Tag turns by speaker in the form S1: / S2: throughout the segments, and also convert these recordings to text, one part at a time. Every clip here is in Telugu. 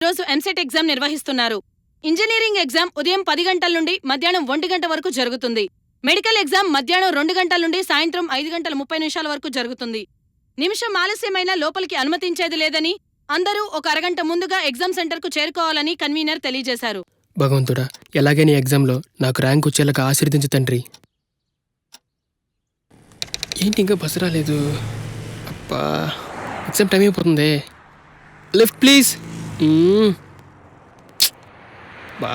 S1: రోజు ఎంసెట్ ఎగ్జామ్ నిర్వహిస్తున్నారు. ఇంజనీరింగ్ ఎగ్జామ్ ఉదయం 10 గంటల నుండి మధ్యాహ్నం 1 గంట వరకు జరుగుతుంది. మెడికల్ ఎగ్జామ్ మధ్యాహ్నం 2 గంటల నుండి సాయంత్రం 5 గంటల 30 నిమిషాల వరకు జరుగుతుంది. నిమిషం ఆలస్యమైనా లోపలికి అనుమతించేది లేదని, అందరూ ఒక అరగంట ముందుగా ఎగ్జామ్ సెంటర్కు చేరుకోవాలని కన్వీనర్ తెలియజేశారు.
S2: భగవంతుడా, ఎలాగే నీ ఎగ్జామ్లో నాకు ర్యాంక్ వచ్చేలాగా ఆశీర్వదించు తండ్రి. ఏంటి ఇంకా బస్సు రాలేదు? అబ్బా, ఎగ్జామ్ టైం అయిపోతుంది. Lift please. బా,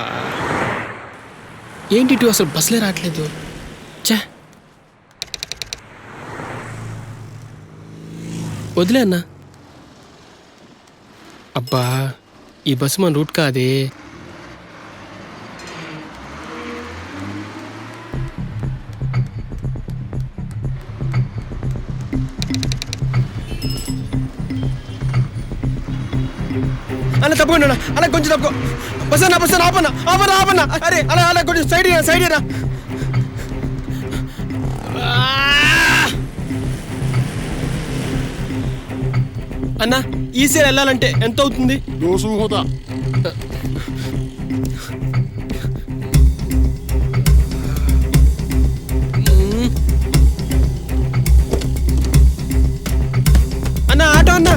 S2: ఏంటి ఇటు అసలు బస్సులే రావట్లేదు. చా, వదిలే అన్నా. అబ్బా, ఈ బస్సు మన రూట్ కాదే. అలా తప్పకుండా అలా కొంచెం తప్పుకో. బస్ ఆపన్నా. అరే అలా కొంచెం సైడ్ రా. అన్నా, ఈ సైడ్ వెళ్ళాలంటే ఎంత అవుతుంది? అన్నా, ఆటో అన్నా.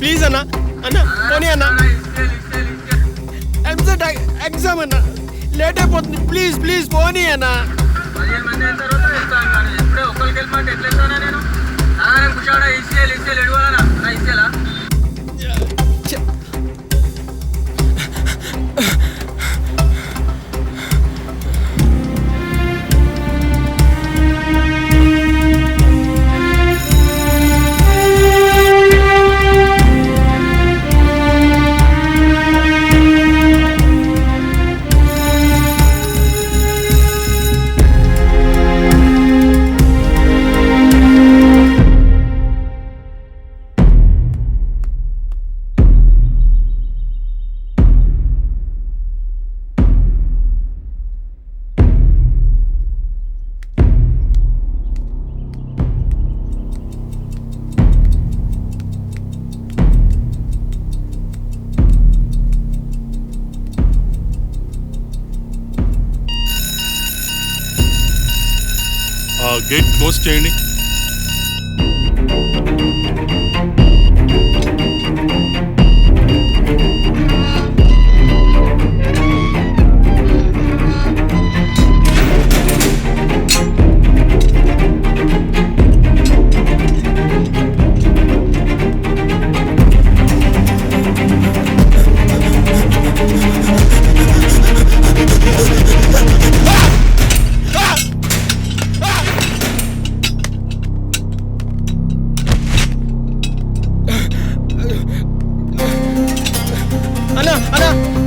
S2: ప్లీజ్ అన్నా పోనీ అన్నా. ఎంసెట్ ఎగ్జామ్ అన్నా, లేట్ అయిపోతుంది. ప్లీజ్ పోనీ అన్నా.
S3: గేట్ క్లోజ్ చేయండి.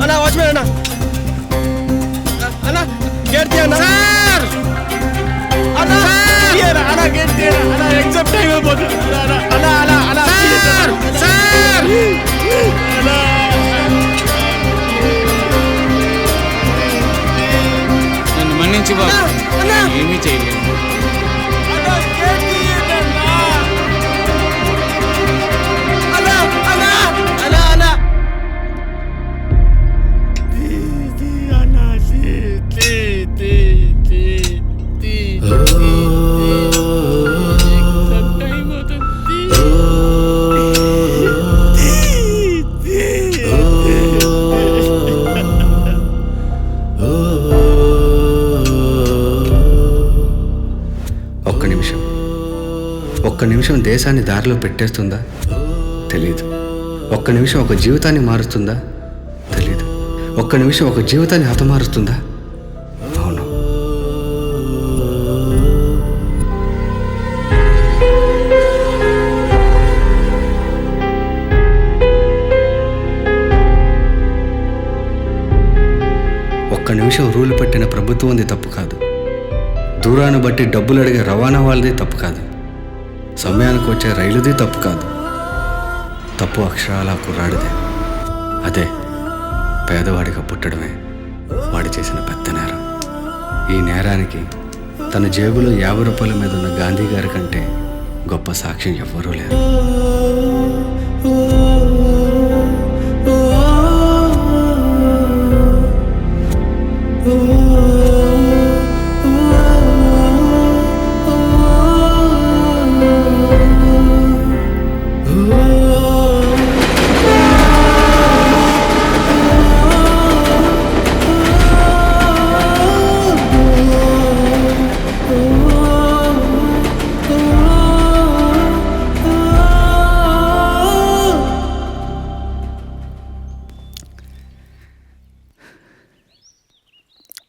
S2: అన్నా వాచ్మెన్ అన్నా గేట్ తీయన్నా. అన్నా గేట్ తీయన్నా. ఎగ్జామ్ టైం అయిపోతుంది.
S4: నన్ను మన్నించి బాబు, ఏమీ చేయలేదు.
S5: ఒక్క నిమిషం దేశాన్ని దారిలో పెట్టేస్తుందా? తెలీదు. ఒక్క నిమిషం ఒక జీవితాన్ని మారుస్తుందా? తెలీదు. ఒక్క నిమిషం ఒక జీవితాన్ని హతమారుస్తుందా? అవును. ఒక్క నిమిషం రూలు పెట్టిన ప్రభుత్వంది తప్పు కాదు. దూరాన్ని బట్టి డబ్బులు అడిగే రవాణా వాళ్ళది తప్పు కాదు. సమయానికి వచ్చే రైలుది తప్పు కాదు. తప్పు అక్షరాల కుర్రాడిదే. అదే పేదవాడిగా పుట్టడమే వాడు చేసిన పెద్ద నేరం. ఈ నేరానికి తన జేబులో 50 రూపాయల మీద ఉన్న గాంధీ గారి కంటే గొప్ప సాక్ష్యం ఎవ్వరూ లేరు.